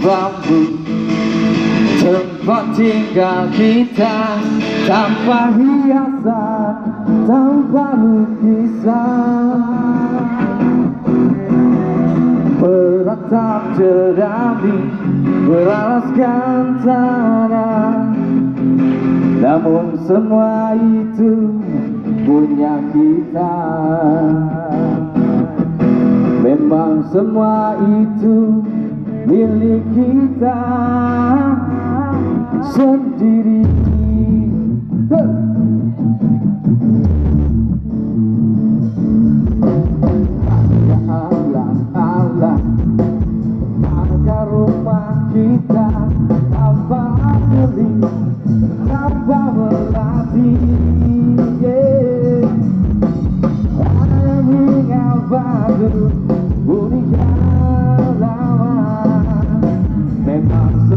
bambu, tempat tinggal kita tanpa hiasan, tanpa lukisan. Beratap jerami beralaskan tanah, namun semua itu punya kita. Memang semua itu milik kita sendiri. Ya Allah, Allah, agar rumah kita tanpa beli, tanpa melatih, hingga batu bunyi lama. Memang